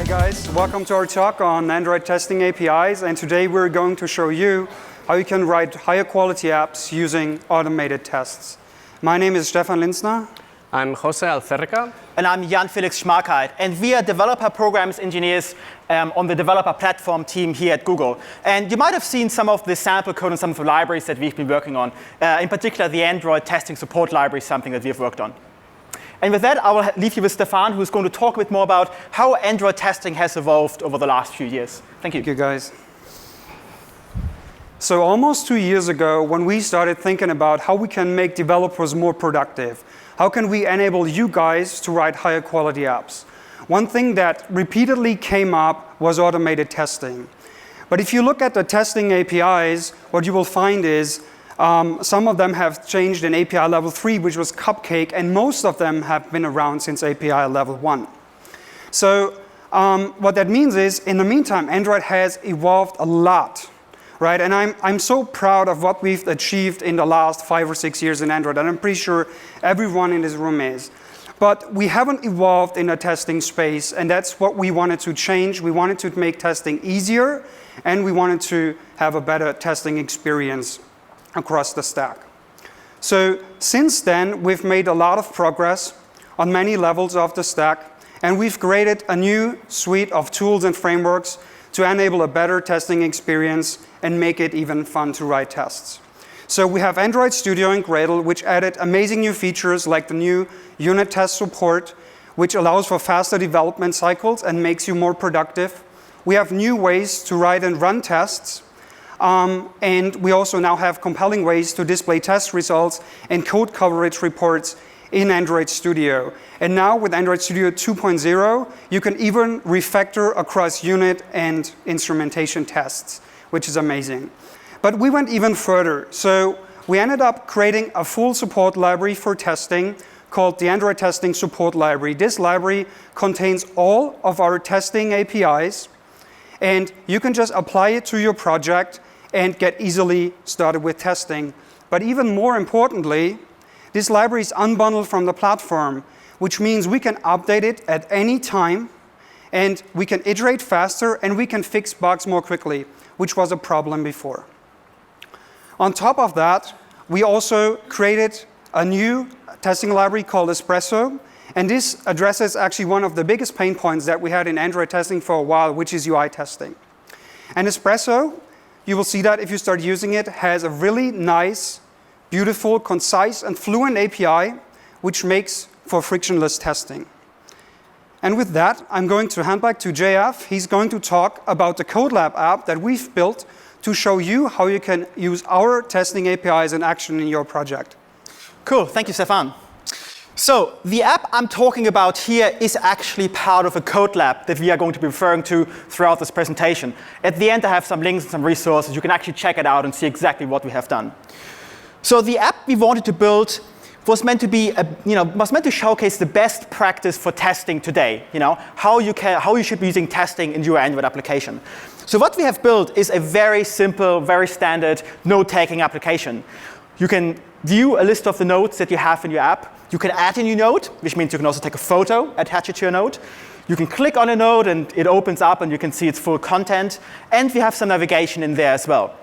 guys, welcome to our talk on Android testing APIs, and today we're going to show you how you can write higher quality apps using automated tests. My name is Stephan Linzner. I'm Jose Alcérreca. And I'm Jan-Felix Schmakeit. And we are developer programs engineers on the developer platform team here at Google. And you might have seen some of the sample code and some of the libraries that we've been working on. In particular, the Android testing support library is something that we've worked on. And with that, I will leave you with Stephan, who's going to talk a bit more about how Android testing has evolved over the last few years. Thank you. Thank you, guys. So almost 2 years ago, when we started thinking about how we can make developers more productive, how can we enable you guys to write higher quality apps? One thing that repeatedly came up was automated testing. But if you look at the testing APIs, what you will find is some of them have changed in API level 3, which was Cupcake, and most of them have been around since API level 1. So what that means is, in the meantime, Android has evolved a lot, right? And I'm so proud of what we've achieved in the last 5 or 6 years in Android, and I'm pretty sure everyone in this room is. But we haven't evolved in the testing space, and that's what we wanted to change. We wanted to make testing easier, and we wanted to have a better testing experience across the stack. So since then, we've made a lot of progress on many levels of the stack, and we've created a new suite of tools and frameworks to enable a better testing experience and make it even fun to write tests. So we have Android Studio and Gradle, which added amazing new features like the new unit test support, which allows for faster development cycles and makes you more productive. We have new ways to write and run tests. And we also now have compelling ways to display test results and code coverage reports in Android Studio. And now with Android Studio 2.0, you can even refactor across unit and instrumentation tests, which is amazing. But we went even further. So we ended up creating a full support library for testing called the Android Testing Support Library. This library contains all of our testing APIs, and you can just apply it to your project and get easily started with testing. But even more importantly, this library is unbundled from the platform, which means we can update it at any time, and we can iterate faster, and we can fix bugs more quickly, which was a problem before. On top of that, we also created a new testing library called Espresso, and this addresses actually one of the biggest pain points that we had in Android testing for a while, which is UI testing. And Espresso, you will see that if you start using it, has a really nice, beautiful, concise, and fluent API, which makes for frictionless testing. And with that, I'm going to hand back to JF. He's going to talk about the CodeLab app that we've built to show you how you can use our testing APIs in action in your project. Cool, thank you, Stephan. So the app I'm talking about here is actually part of a code lab that we are going to be referring to throughout this presentation. At the end, I have some links and some resources. You can actually check it out and see exactly what we have done. So the app we wanted to build was meant to be, was meant to showcase the best practice for testing today. How you should be using testing in your Android application. So what we have built is a very simple, very standard note-taking application. You can view a list of the notes that you have in your app. You can add a new note, which means you can also take a photo, attach it to your note. You can click on a note and it opens up and you can see its full content. And we have some navigation in there as well.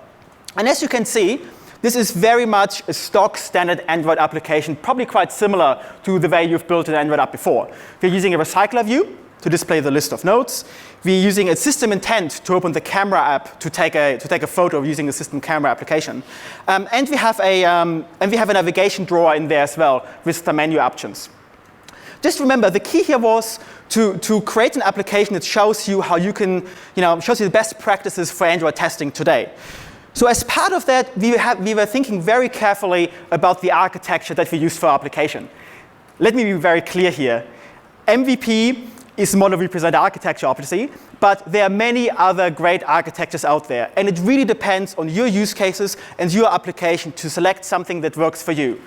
And as you can see, this is very much a stock standard Android application, probably quite similar to the way you've built an Android app before. We're using a recycler view to display the list of notes. We're using a system intent to open the camera app to take a photo using the system camera application. And we have a navigation drawer in there as well with the menu options. Just remember, the key here was to create an application that shows you how you can, shows you the best practices for Android testing today. So as part of that, we were thinking very carefully about the architecture that we used for our application. Let me be very clear here. MVP is mono-represent architecture, obviously, but there are many other great architectures out there, and it really depends on your use cases and your application to select something that works for you.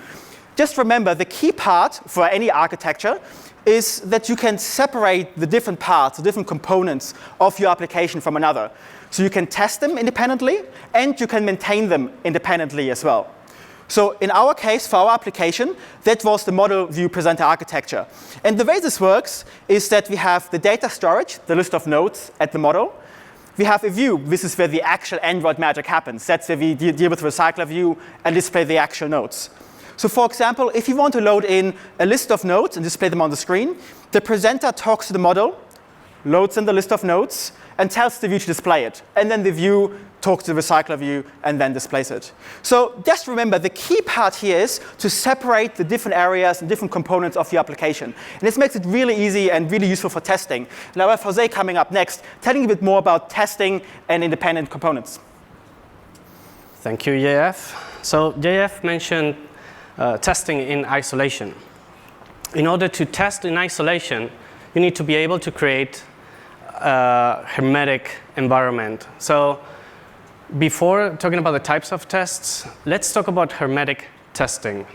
Just remember, the key part for any architecture is that you can separate the different parts, the different components of your application from another. So you can test them independently, and you can maintain them independently as well. So in our case, for our application, that was the model view presenter architecture. And the way this works is that we have the data storage, the list of nodes at the model. We have a view. This is where the actual Android magic happens. That's where we deal with the recycler view and display the actual nodes. So for example, if you want to load in a list of nodes and display them on the screen, the presenter talks to the model, loads in the list of nodes, and tells the view to display it. And then the view talks to the recycler view and then displays it. So just remember, the key part here is to separate the different areas and different components of the application. And this makes it really easy and really useful for testing. And I have Jose coming up next, telling you a bit more about testing and independent components. Thank you, JF. So JF mentioned testing in isolation. In order to test in isolation, you need to be able to create a hermetic environment. So before talking about the types of tests, let's talk about hermetic testing.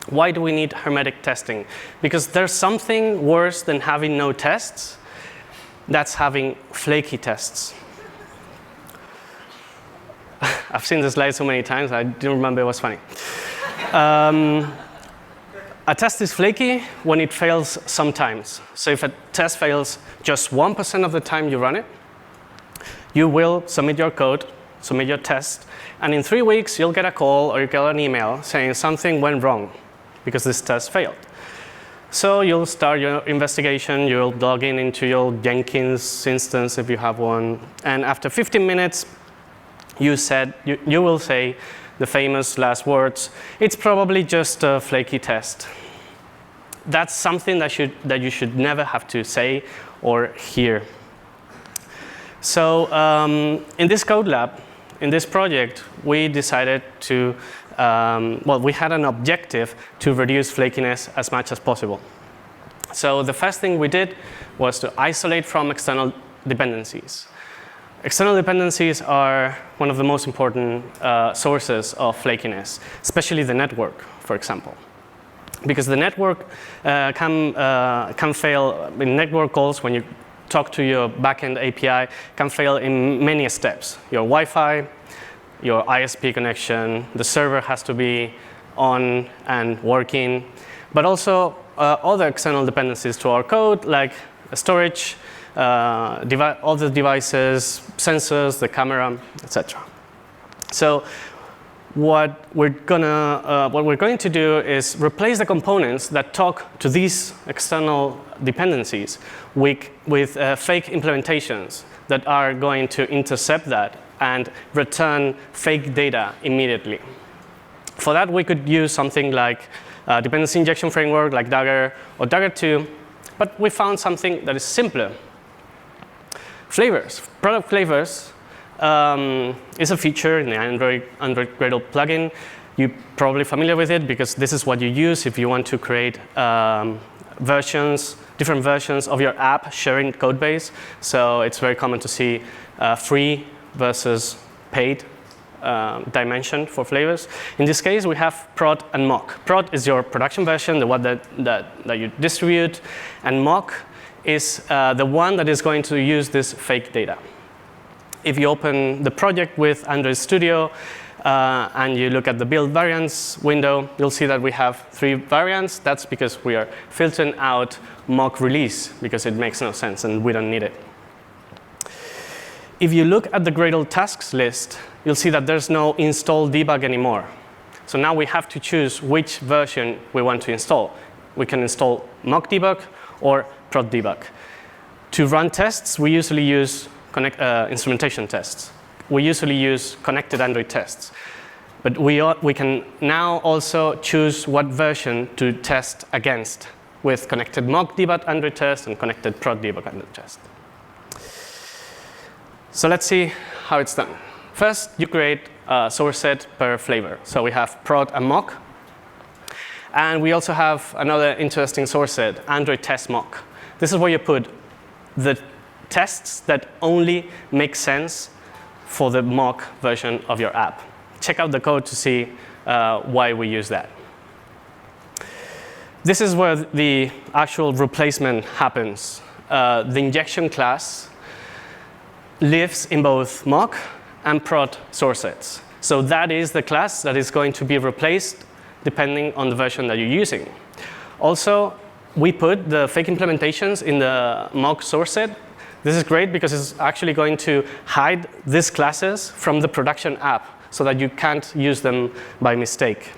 Why do we need hermetic testing? Because there's something worse than having no tests. That's having flaky tests. I've seen this slide so many times, I didn't remember it was funny. A test is flaky when it fails sometimes. So if a test fails just 1% of the time you run it, you will submit your code, submit your test, and in 3 weeks you'll get a call or you get an email saying something went wrong because this test failed. So you'll start your investigation, you'll log in into your Jenkins instance if you have one, and after 15 minutes you will say the famous last words, it's probably just a flaky test. That's something that you should never have to say or hear. So in this code lab, in this project, we decided to, we had an objective to reduce flakiness as much as possible. So the first thing we did was to isolate from external dependencies. External dependencies are one of the most important sources of flakiness, especially the network, for example. Because the network can fail in network calls when you talk to your backend API, can fail in many steps. Your Wi-Fi, your ISP connection, the server has to be on and working, but also other external dependencies to our code, like storage, other devices, sensors, the camera, etc. So what we're going to do is replace the components that talk to these external dependencies with fake implementations that are going to intercept that and return fake data immediately. For that, we could use something like a dependency injection framework like Dagger or Dagger 2, but we found something that is simpler. Flavors, product flavors, is a feature in the Android Gradle plugin. You're probably familiar with it because this is what you use if you want to create different versions of your app sharing codebase. So it's very common to see free versus paid dimension for flavors. In this case, we have prod and mock. Prod is your production version, the one that you distribute, and mock is the one that is going to use this fake data. If you open the project with Android Studio and you look at the build variants window, you'll see that we have 3 variants. That's because we are filtering out mock release because it makes no sense and we don't need it. If you look at the Gradle tasks list, you'll see that there's no install debug anymore. So now we have to choose which version we want to install. We can install mock debug or prod debug. To run tests, we usually use instrumentation tests. We usually use connected Android tests. But we can now also choose what version to test against with connected mock debug Android test and connected prod debug Android test. So let's see how it's done. First, you create a source set per flavor. So we have prod and mock. And we also have another interesting source set, Android test mock. This is where you put the tests that only make sense for the mock version of your app. Check out the code to see why we use that. This is where the actual replacement happens. The injection class lives in both mock and prod source sets. So that is the class that is going to be replaced depending on the version that you're using. Also, we put the fake implementations in the mock source set. This is great because it's actually going to hide these classes from the production app so that you can't use them by mistake.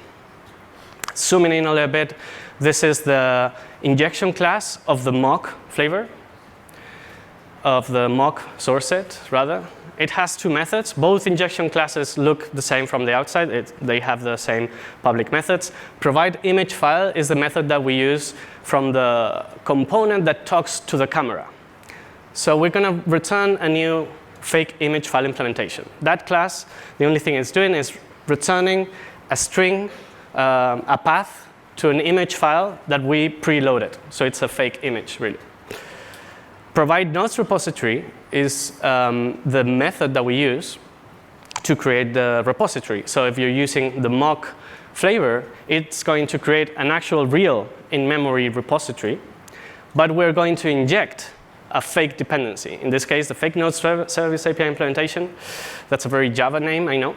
Zooming in a little bit, this is the injection class of the mock flavor, of the mock source set, rather. It has two methods. Both injection classes look the same from the outside. They have the same public methods. Provide image file is the method that we use from the component that talks to the camera. So we're going to return a new fake image file implementation. That class, the only thing it's doing is returning a string, a path to an image file that we preloaded. So it's a fake image, really. Provide nodes repository is the method that we use to create the repository. So if you're using the mock flavor, it's going to create an actual real in-memory repository, but we're going to inject a fake dependency. In this case, the fake node service API implementation, that's a very Java name, I know,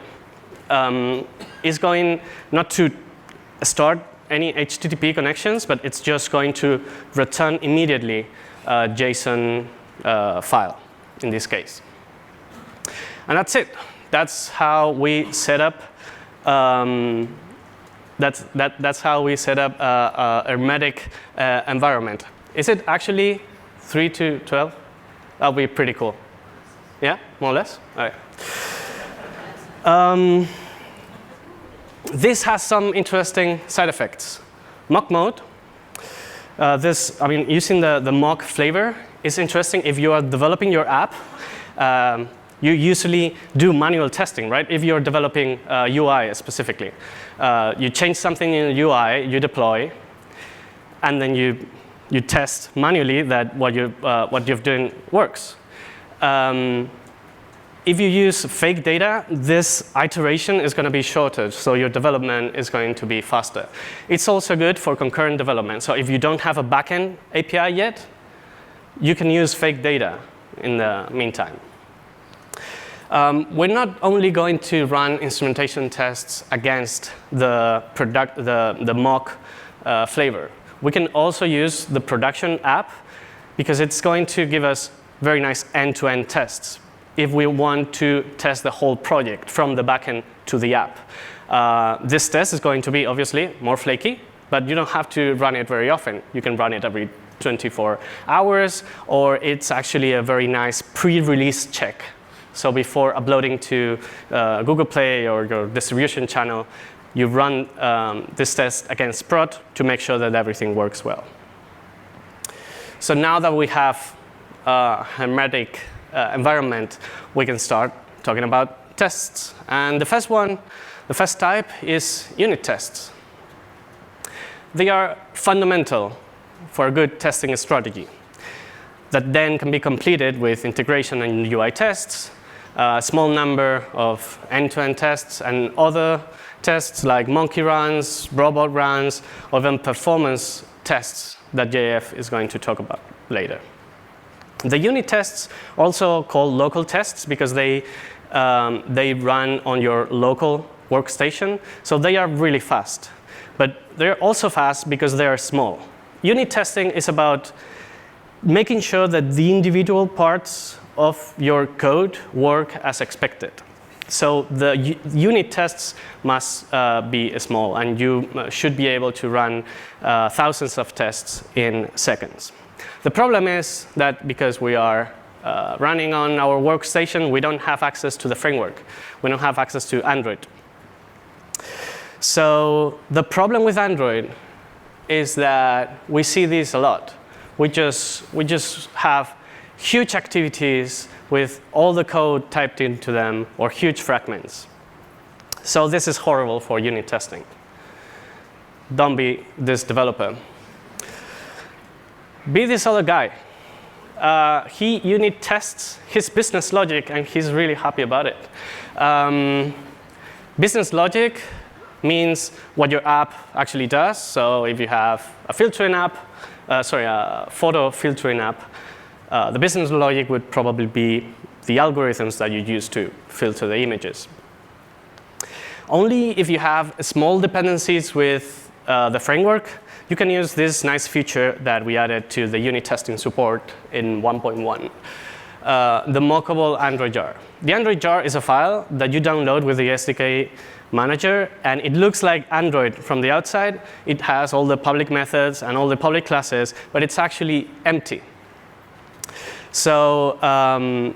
is going not to start any HTTP connections, but it's just going to return immediately a JSON file, in this case. And that's it. That's how we set up. That's how we set up a hermetic environment. Is it actually 3 to 12? That'll be pretty cool. Yeah, more or less. All right. This has some interesting side effects. Mock mode. Using the mock flavor is interesting if you are developing your app. You usually do manual testing, right? If you're developing UI specifically. You change something in the UI, you deploy, and then you test manually that what you've done works. If you use fake data, this iteration is going to be shorter, so your development is going to be faster. It's also good for concurrent development. So if you don't have a backend API yet, you can use fake data in the meantime. We're not only going to run instrumentation tests against the mock flavor. We can also use the production app because it's going to give us very nice end-to-end tests if we want to test the whole project from the backend to the app. This test is going to be obviously more flaky, but you don't have to run it very often. You can run it every 24 hours, or it's actually a very nice pre-release check. So before uploading to Google Play or your distribution channel, you run this test against prod to make sure that everything works well. So now that we have a hermetic environment, we can start talking about tests. And the first type is unit tests. They are fundamental for a good testing strategy that then can be completed with integration and UI tests, a small number of end-to-end tests, and other tests like monkey runs, robot runs, or even performance tests that JF is going to talk about later. The unit tests are also called local tests because they run on your local workstation, so they are really fast. But they're also fast because they are small. Unit testing is about making sure that the individual parts of your code work as expected. So the unit tests must be small, and you should be able to run thousands of tests in seconds. The problem is that because we are running on our workstation, we don't have access to the framework. We don't have access to Android. So the problem with Android is that we see this a lot. We just have huge activities with all the code typed into them, or huge fragments. So this is horrible for unit testing. Don't be this developer. Be this other guy. He unit tests his business logic, and he's really happy about it. Business logic means what your app actually does. So if you have a filtering app, a photo filtering app, the business logic would probably be the algorithms that you use to filter the images. Only if you have small dependencies with the framework, you can use this nice feature that we added to the unit testing support in 1.1, the Mockable Android Jar. The Android Jar is a file that you download with the SDK manager, and it looks like Android from the outside. It has all the public methods and all the public classes, but it's actually empty. So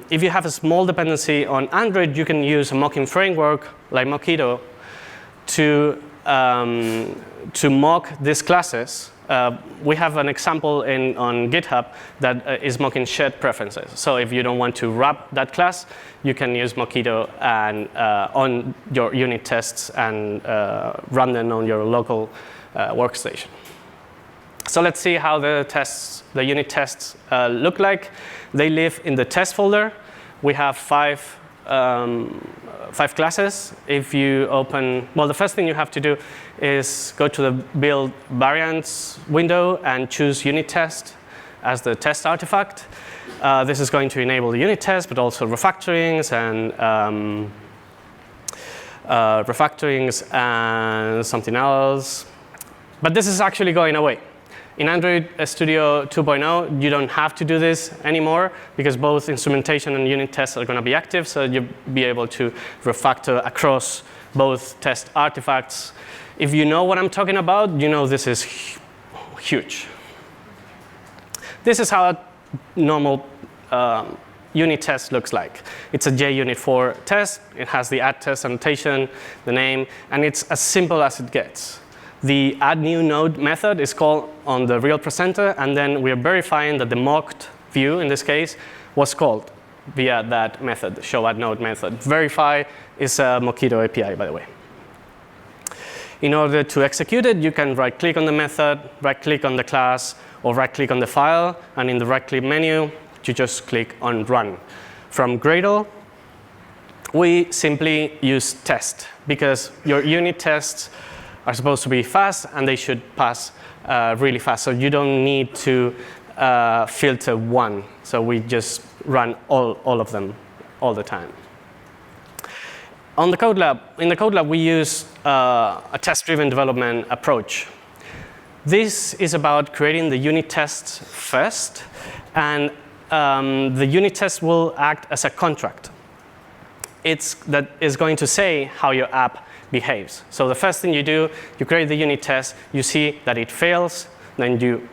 if you have a small dependency on Android, you can use a mocking framework like Mockito to mock these classes. We have an example on GitHub that is mocking shared preferences. So if you don't want to wrap that class, you can use Mockito and on your unit tests and run them on your local workstation. So let's see how the unit tests look like. They live in the test folder. We have five classes. If you open, well, the first thing you have to do is go to the build variants window and choose unit test as the test artifact. This is going to enable the unit test, but also refactorings and something else. But this is actually going away. In Android Studio 2.0, you don't have to do this anymore because both instrumentation and unit tests are going to be active, so you'll be able to refactor across both test artifacts. If you know what I'm talking about, you know this is huge. This is how a normal unit test looks like. It's a JUnit4 test. It has the add test annotation, the name, and it's as simple as it gets. The add new node method is called on the real presenter, and then we are verifying that the mocked view, in this case, was called via that method, the show add node method. Verify is a Mockito API, by the way. In order to execute it, you can right-click on the method, right-click on the class, or right-click on the file, and in the right-click menu, you just click on Run. From Gradle, we simply use test, because your unit tests are supposed to be fast, and they should pass really fast. So you don't need to filter one. So we just run all of them all the time. In the code lab, we use a test-driven development approach. This is about creating the unit tests first, and the unit test will act as a contract. That is going to say how your app behaves. So the first thing you do, you create the unit test, you see that it fails, then you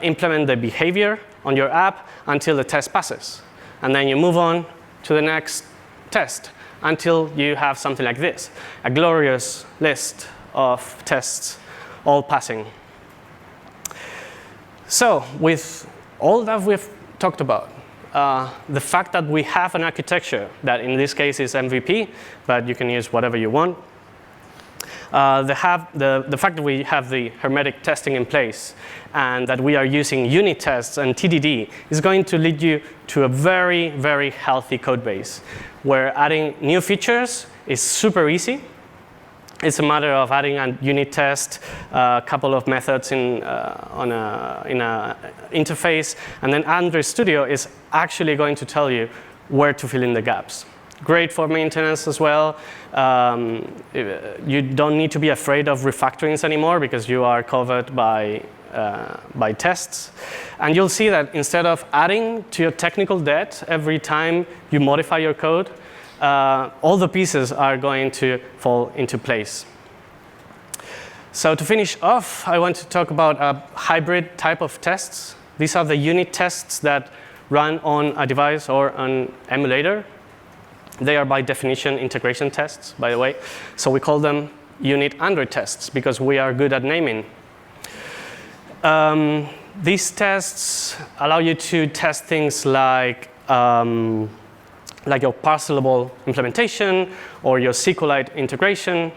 implement the behavior on your app until the test passes. And then you move on to the next test until you have something like this, a glorious list of tests all passing. So with all that we've talked about, the fact that we have an architecture that in this case is MVP, but you can use whatever you want, the fact that we have the hermetic testing in place and that we are using unit tests and TDD is going to lead you to a very, very healthy code base where adding new features is super easy. It's a matter of adding a unit test, a couple of methods in an interface, and then Android Studio is actually going to tell you where to fill in the gaps. Great for maintenance as well. You don't need to be afraid of refactorings anymore because you are covered by tests. And you'll see that instead of adding to your technical debt every time you modify your code, all the pieces are going to fall into place. So to finish off, I want to talk about a hybrid type of tests. These are the unit tests that run on a device or an emulator. They are by definition integration tests, by the way. So we call them unit Android tests because we are good at naming. These tests allow you to test things like your parcelable implementation or your SQLite integration,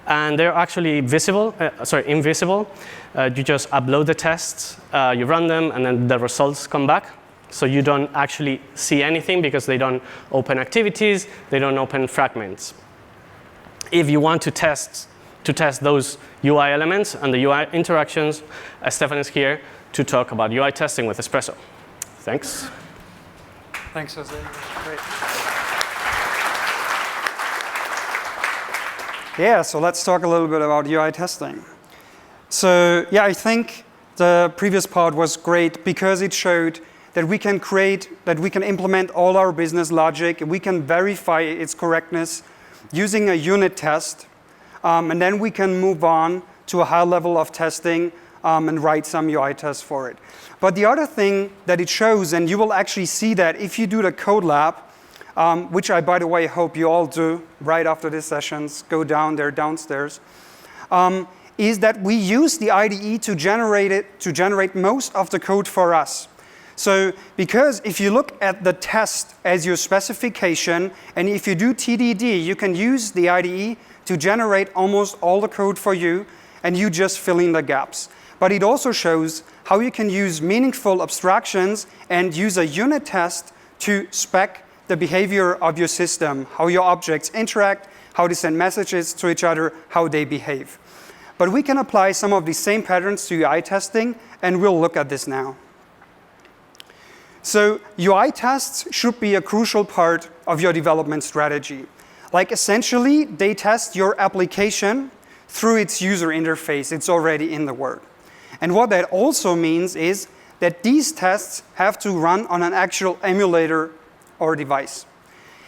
and they're actually invisible. You just upload the tests, you run them, and then the results come back. So you don't actually see anything because they don't open activities, they don't open fragments. If you want to test those UI elements and the UI interactions, Stephan is here to talk about UI testing with Espresso. Thanks. Thanks, Jose. Great. Yeah, so let's talk a little bit about UI testing. So yeah, I think the previous part was great because it showed that we can implement all our business logic, and we can verify its correctness using a unit test, and then we can move on to a high level of testing and write some UI tests for it. But the other thing that it shows, and you will actually see that if you do the code lab, which I, by the way, hope you all do right after these sessions, go down there downstairs, is that we use the IDE to generate most of the code for us. So because if you look at the test as your specification, and if you do TDD, you can use the IDE to generate almost all the code for you, and you just fill in the gaps. But it also shows how you can use meaningful abstractions and use a unit test to spec the behavior of your system, how your objects interact, how they send messages to each other, how they behave. But we can apply some of these same patterns to UI testing, and we'll look at this now. So UI tests should be a crucial part of your development strategy. Like essentially, they test your application through its user interface. It's already in the Word. And what that also means is that these tests have to run on an actual emulator or device.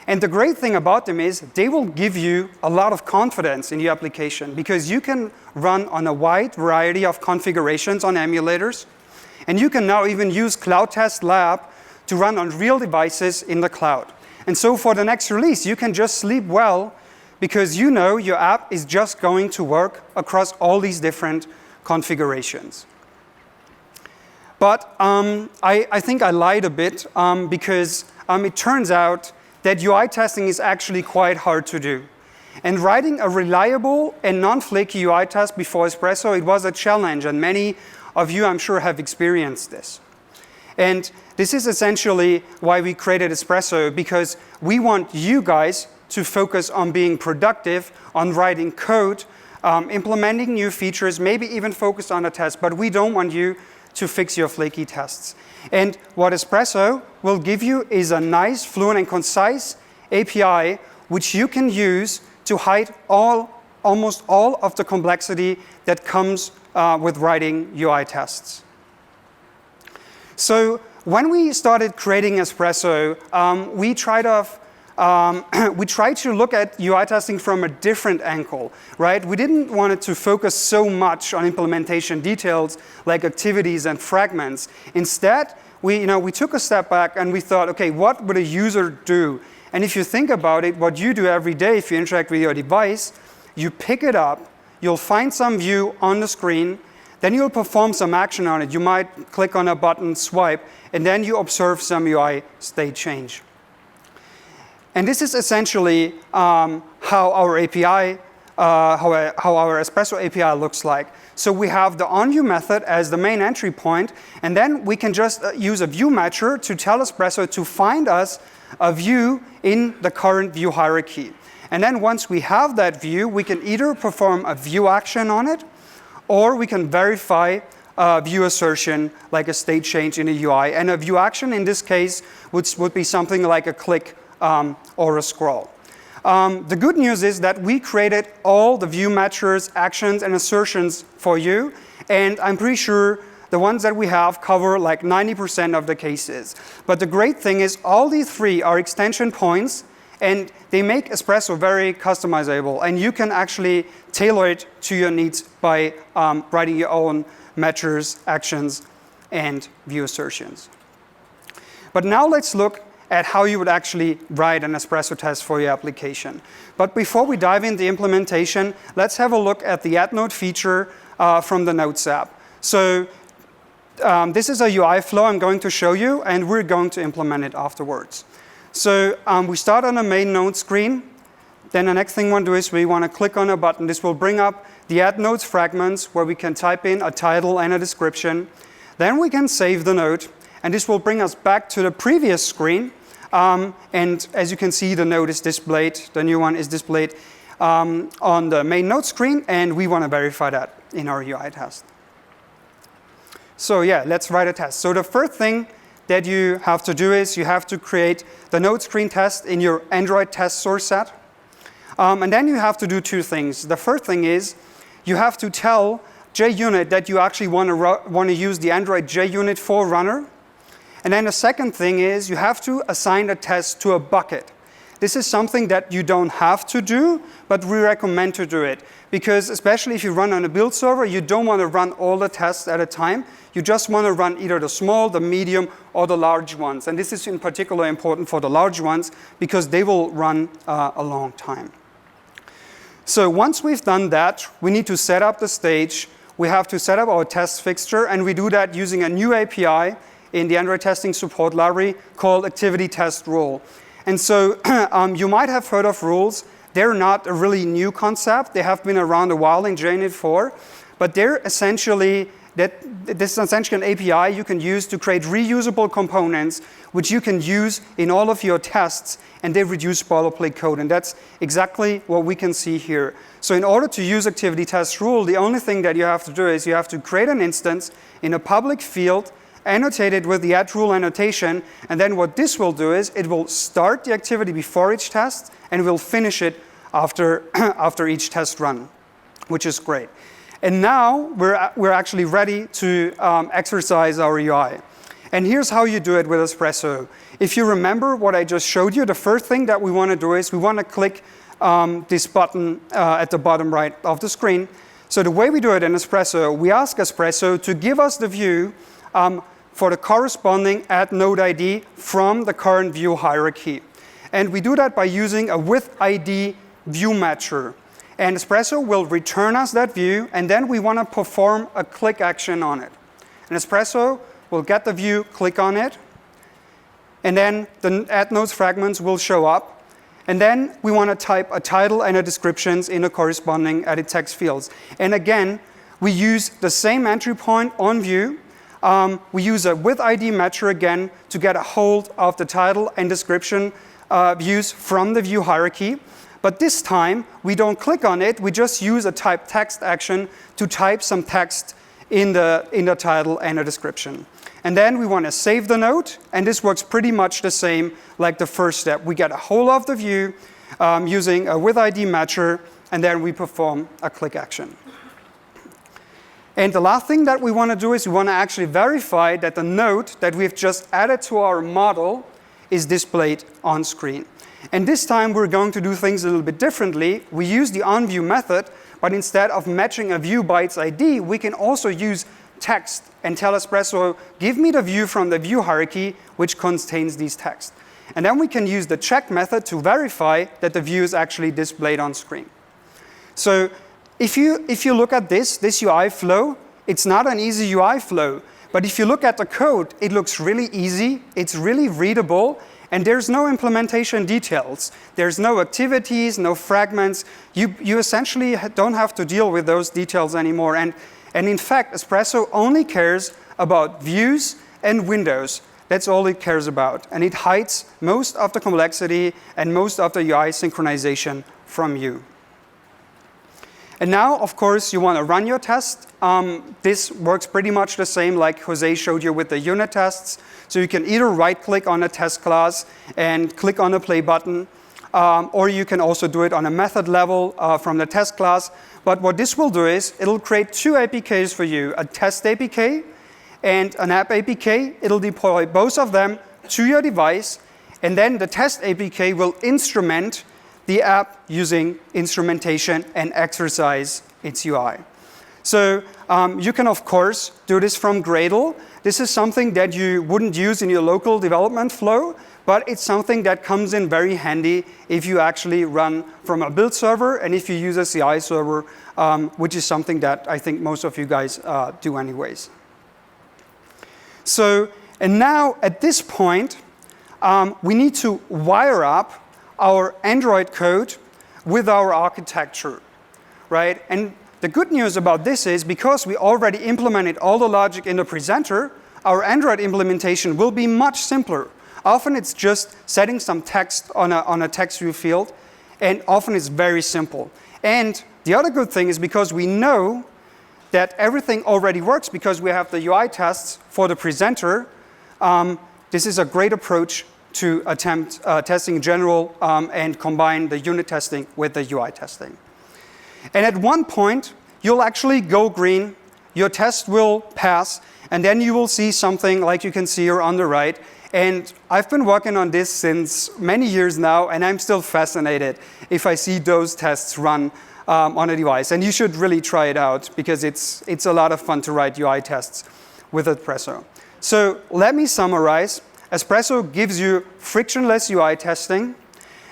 And the great thing about them is they will give you a lot of confidence in your application because you can run on a wide variety of configurations on emulators. And you can now even use Cloud Test Lab to run on real devices in the cloud. And so for the next release, you can just sleep well because you know your app is just going to work across all these different configurations. But I think I lied a bit because it turns out that UI testing is actually quite hard to do. And writing a reliable and non-flaky UI test before Espresso, it was a challenge, and many of you, I'm sure, have experienced this. And this is essentially why we created Espresso, because we want you guys to focus on being productive, on writing code, implementing new features, maybe even focus on a test, but we don't want you to fix your flaky tests. And what Espresso will give you is a nice, fluent, and concise API which you can use to hide almost all of the complexity that comes with writing UI tests. So when we started creating Espresso, we tried to look at UI testing from a different angle, right? We didn't want it to focus so much on implementation details like activities and fragments. Instead, we took a step back and we thought, okay, what would a user do? And if you think about it, what you do every day if you interact with your device, you pick it up, you'll find some view on the screen, then you'll perform some action on it. You might click on a button, swipe, and then you observe some UI state change. And this is essentially how our API, how our Espresso API looks like. So we have the onView method as the main entry point, and then we can just use a view matcher to tell Espresso to find us a view in the current view hierarchy. And then once we have that view, we can either perform a view action on it, or we can verify a view assertion like a state change in a UI. And a view action in this case would be something like a click or a scroll. The good news is that we created all the view matchers, actions, and assertions for you. And I'm pretty sure the ones that we have cover like 90% of the cases. But the great thing is all these three are extension points, and they make Espresso very customizable. And you can actually tailor it to your needs by writing your own matchers, actions, and view assertions. But now let's look at how you would actually write an Espresso test for your application. But before we dive into the implementation, let's have a look at the Add Node feature from the Notes app. So this is a UI flow I'm going to show you, and we're going to implement it afterwards. So we start on the main node screen. Then the next thing we want to do is we want to click on a button. This will bring up the Add Nodes fragments where we can type in a title and a description. Then we can save the node, and this will bring us back to the previous screen. And as you can see, the node is displayed. The new one is displayed on the main node screen, and we want to verify that in our UI test. So yeah, let's write a test. So the first thing that you have to do is you have to create the node screen test in your Android test source set. And then you have to do two things. The first thing is you have to tell JUnit that you actually want to use the Android JUnit forerunner. And then the second thing is you have to assign a test to a bucket. This is something that you don't have to do, but we recommend to do it. Because especially if you run on a build server, you don't want to run all the tests at a time. You just want to run either the small, the medium, or the large ones. And this is in particular important for the large ones because they will run a long time. So once we've done that, we need to set up the stage. We have to set up our test fixture, and we do that using a new API in the Android testing support library called activity test rule. And so you might have heard of rules. They're not a really new concept. They have been around a while in JUnit 4, but they're essentially this is essentially an API you can use to create reusable components which you can use in all of your tests, and they reduce boilerplate code. And that's exactly what we can see here. So in order to use activity test rule, the only thing that you have to do is you have to create an instance in a public field, annotate it with the @rule annotation, and then what this will do is it will start the activity before each test and will finish it after, after each test run, which is great. And now we're actually ready to exercise our UI. And here's how you do it with Espresso. If you remember what I just showed you, the first thing that we want to do is we want to click this button at the bottom right of the screen. So the way we do it in Espresso, we ask Espresso to give us the view for the corresponding @node ID from the current view hierarchy. And we do that by using a with ID view matcher. And Espresso will return us that view, and then we want to perform a click action on it. And Espresso will get the view, click on it, and then the @nodes fragments will show up. And then we want to type a title and a descriptions in the corresponding edit text fields. And again, we use the same entry point on view. We use a with ID matcher again to get a hold of the title and description views from the view hierarchy. But this time, we don't click on it. We just use a type text action to type some text in the title and a description. And then we want to save the node. And this works pretty much the same like the first step. We get a hold of the view using a with ID matcher, and then we perform a click action. And the last thing that we want to do is we want to actually verify that the node that we've just added to our model is displayed on screen. And this time we're going to do things a little bit differently. We use the onView method, but instead of matching a view by its ID, we can also use text and tell Espresso, give me the view from the view hierarchy which contains these text. And then we can use the check method to verify that the view is actually displayed on screen. So if you look at this UI flow, it's not an easy UI flow. But if you look at the code, it looks really easy. It's really readable. And there's no implementation details. There's no activities, no fragments. You essentially don't have to deal with those details anymore. And in fact, Espresso only cares about views and windows. That's all it cares about. And it hides most of the complexity and most of the UI synchronization from you. And now, of course, you want to run your test. This works pretty much the same like Jose showed you with the unit tests. So you can either right-click on a test class and click on the play button, or you can also do it on a method level from the test class. But what this will do is it'll create two APKs for you, a test APK and an app APK. It'll deploy both of them to your device, and then the test APK will instrument the app using instrumentation and exercise its UI. So you can, of course, do this from Gradle. This is something that you wouldn't use in your local development flow, but it's something that comes in very handy if you actually run from a build server and if you use a CI server, which is something that I think most of you guys do anyways. So, and now at this point, we need to wire up our Android code with our architecture, right? And the good news about this is because we already implemented all the logic in the presenter, our Android implementation will be much simpler. Often it's just setting some text on a text view field, and often it's very simple. And the other good thing is because we know that everything already works because we have the UI tests for the presenter, this is a great approach to attempt testing in general and combine the unit testing with the UI testing. And at one point, you'll actually go green, your test will pass, and then you will see something like you can see here on the right. And I've been working on this since many years now, and I'm still fascinated if I see those tests run on a device. And you should really try it out, because it's a lot of fun to write UI tests with Espresso. So let me summarize. Espresso gives you frictionless UI testing.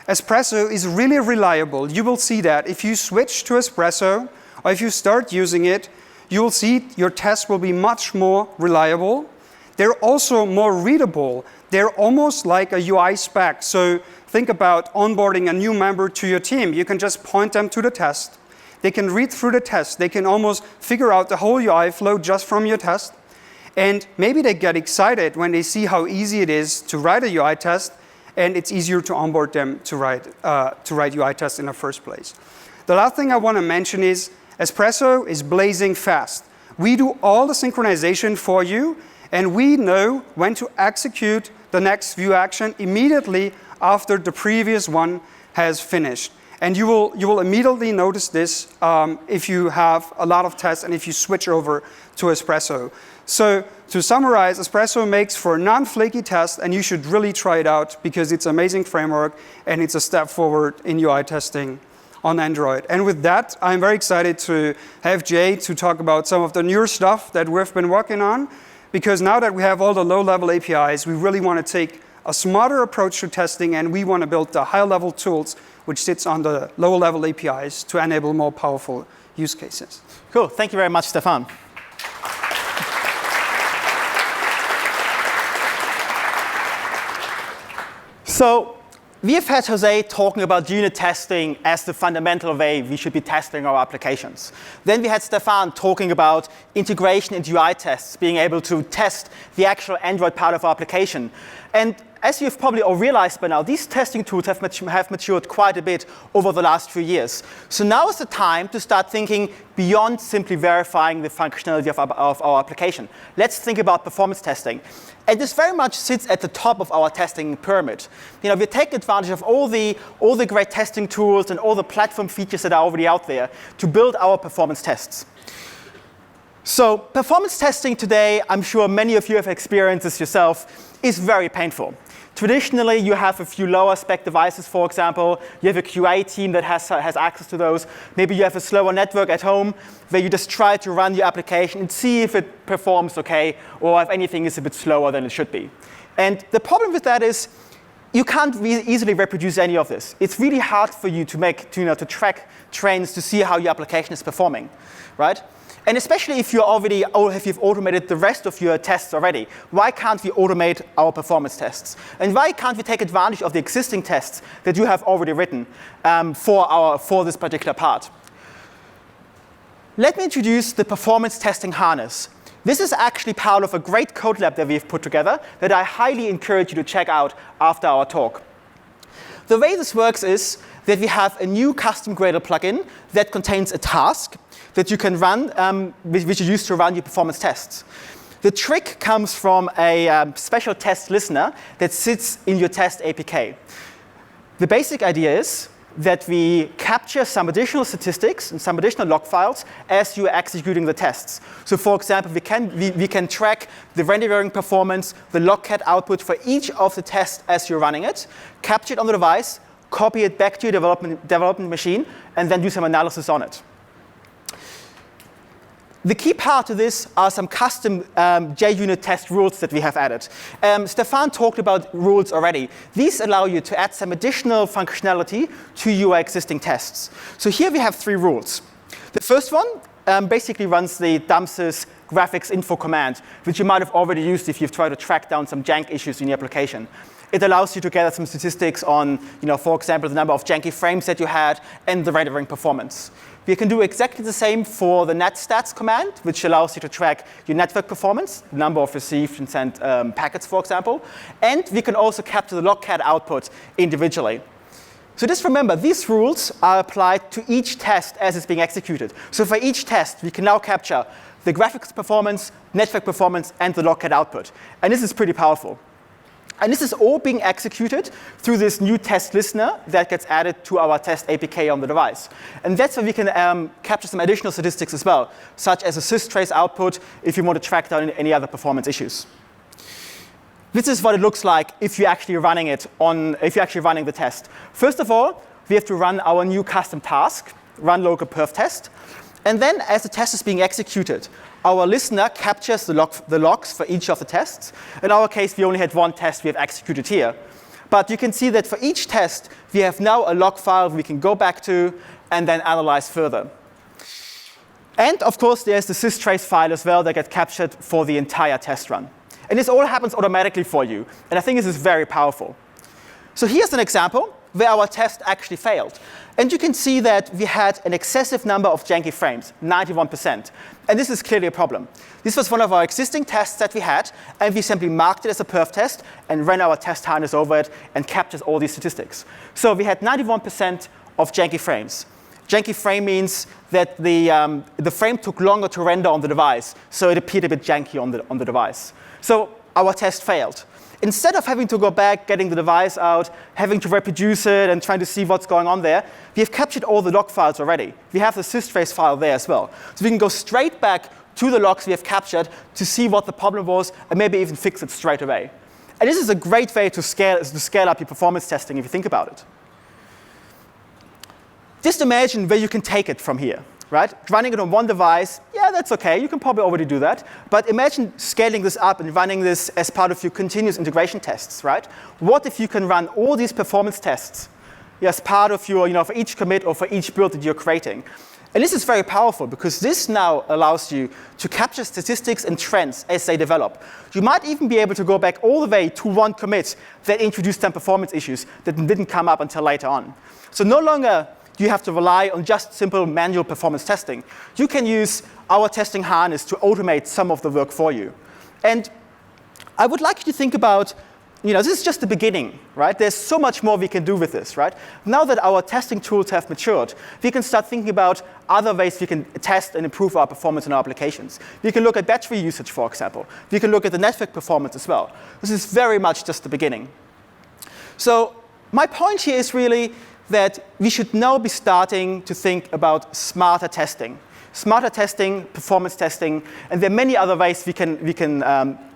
Espresso is really reliable. You will see that if you switch to Espresso, or if you start using it, you will see your tests will be much more reliable. They're also more readable. They're almost like a UI spec. So think about onboarding a new member to your team. You can just point them to the test. They can read through the test. They can almost figure out the whole UI flow just from your test. And maybe they get excited when they see how easy it is to write a UI test, and it's easier to onboard them to write UI tests in the first place. The last thing I want to mention is Espresso is blazing fast. We do all the synchronization for you, and we know when to execute the next view action immediately after the previous one has finished. And you will immediately notice this if you have a lot of tests and if you switch over to Espresso. So to summarize, Espresso makes for non-flaky tests, and you should really try it out because it's an amazing framework and it's a step forward in UI testing on Android. And with that, I'm very excited to have Jay to talk about some of the newer stuff that we've been working on, because now that we have all the low-level APIs, we really want to take a smarter approach to testing, and we want to build the high-level tools which sits on the lower-level APIs to enable more powerful use cases. Cool. Thank you very much, Stephan. So we have had Jose talking about unit testing as the fundamental way we should be testing our applications. Then we had Stephan talking about integration into UI tests, being able to test the actual Android part of our application. And as you've probably all realized by now, these testing tools have matured quite a bit over the last few years. So now is the time to start thinking beyond simply verifying the functionality of our application. Let's think about performance testing. And this very much sits at the top of our testing pyramid. You know, we take advantage of all the great testing tools and all the platform features that are already out there to build our performance tests. So performance testing today, I'm sure many of you have experienced this yourself, is very painful. Traditionally, you have a few lower spec devices, for example. You have a QA team that has access to those. Maybe you have a slower network at home where you just try to run your application and see if it performs OK, or if anything is a bit slower than it should be. And the problem with that is you can't easily reproduce any of this. It's really hard for you to track trends to see how your application is performing, right? And especially if you've automated the rest of your tests already, why can't we automate our performance tests? And why can't we take advantage of the existing tests that you have already written for this particular part? Let me introduce the performance testing harness. This is actually part of a great code lab that we've put together that I highly encourage you to check out after our talk. The way this works is that we have a new custom Gradle plugin that contains a task that you can run, which you use to run your performance tests. The trick comes from a special test listener that sits in your test APK. The basic idea is that we capture some additional statistics and some additional log files as you are executing the tests. So for example, we can track the rendering performance, the logcat output for each of the tests as you're running it, capture it on the device, copy it back to your development machine, and then do some analysis on it. The key part of this are some custom JUnit test rules that we have added. Stephan talked about rules already. These allow you to add some additional functionality to your existing tests. So here we have 3 rules. The first one basically runs the dumps graphics info command, which you might have already used if you've tried to track down some jank issues in your application. It allows you to gather some statistics on, for example, the number of janky frames that you had and the rendering performance. We can do exactly the same for the netstats command, which allows you to track your network performance, the number of received and sent packets, for example. And we can also capture the logcat output individually. So just remember, these rules are applied to each test as it's being executed. So for each test, we can now capture the graphics performance, network performance, and the logcat output. And this is pretty powerful. And this is all being executed through this new test listener that gets added to our test APK on the device. And that's where we can capture some additional statistics as well, such as a systrace output if you want to track down any other performance issues. This is what it looks like if you're actually running the test. First of all, we have to run our new custom task, run local perf test. And then as the test is being executed, our listener captures the logs for each of the tests. In our case, we only had one test we have executed here. But you can see that for each test, we have now a log file we can go back to and then analyze further. And of course, there's the systrace file as well that gets captured for the entire test run. And this all happens automatically for you. And I think this is very powerful. So here's an example where our test actually failed. And you can see that we had an excessive number of janky frames, 91%. And this is clearly a problem. This was one of our existing tests that we had, and we simply marked it as a perf test and ran our test harness over it and captures all these statistics. So we had 91% of janky frames. Janky frame means that the frame took longer to render on the device, so it appeared a bit janky on the device. So our test failed. Instead of having to go back, getting the device out, having to reproduce it, and trying to see what's going on there, we have captured all the log files already. We have the systrace file there as well. So we can go straight back to the logs we have captured to see what the problem was, and maybe even fix it straight away. And this is a great way to scale up your performance testing if you think about it. Just imagine where you can take it from here. Right? Running it on one device, yeah, that's OK. You can probably already do that. But imagine scaling this up and running this as part of your continuous integration tests. Right? What if you can run all these performance tests as part of your, for each commit or for each build that you're creating? And this is very powerful because this now allows you to capture statistics and trends as they develop. You might even be able to go back all the way to one commit that introduced some performance issues that didn't come up until later on. So no longer you have to rely on just simple manual performance testing. You can use our testing harness to automate some of the work for you. And I would like you to think about, this is just the beginning, right? There's so much more we can do with this, right? Now that our testing tools have matured, we can start thinking about other ways we can test and improve our performance in our applications. We can look at battery usage, for example. We can look at the network performance as well. This is very much just the beginning. So my point here is really that we should now be starting to think about smarter testing, performance testing, and there are many other ways we can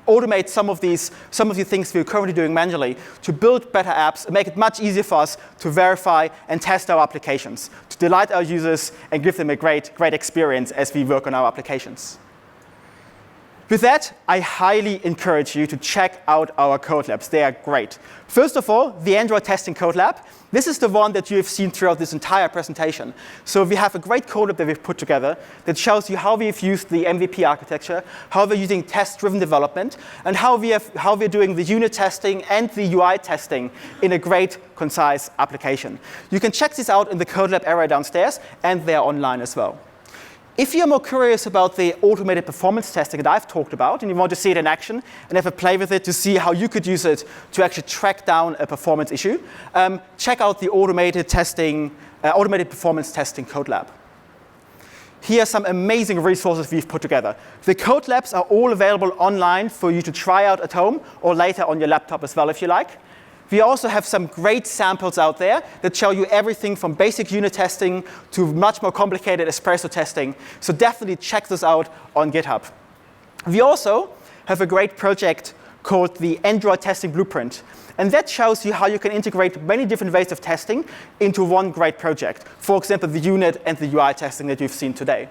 automate some of the things we're currently doing manually to build better apps and make it much easier for us to verify and test our applications, to delight our users and give them a great experience as we work on our applications. With that, I highly encourage you to check out our code labs. They are great. First of all, the Android testing code lab. This is the one that you have seen throughout this entire presentation. So we have a great code lab that we've put together that shows you how we've used the MVP architecture, how we're using test-driven development, and how we're doing the unit testing and the UI testing in a great, concise application. You can check this out in the code lab area downstairs, and they're online as well. If you're more curious about the automated performance testing that I've talked about, and you want to see it in action and have a play with it to see how you could use it to actually track down a performance issue, check out the automated performance testing code lab. Here are some amazing resources we've put together. The code labs are all available online for you to try out at home or later on your laptop as well if you like. We also have some great samples out there that show you everything from basic unit testing to much more complicated espresso testing. So definitely check this out on GitHub. We also have a great project called the Android Testing Blueprint. And that shows you how you can integrate many different ways of testing into one great project. For example, the unit and the UI testing that you've seen today.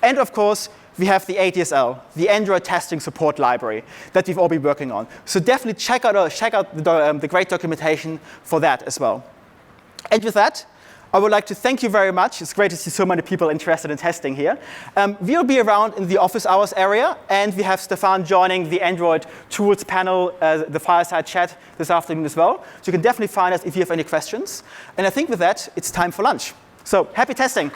And of course, we have the ATSL, the Android Testing Support Library, that we've all been working on. So definitely check out the great documentation for that as well. And with that, I would like to thank you very much. It's great to see so many people interested in testing here. We'll be around in the office hours area, and we have Stephan joining the Android Tools panel, the fireside chat this afternoon as well. So you can definitely find us if you have any questions. And I think with that, it's time for lunch. So happy testing.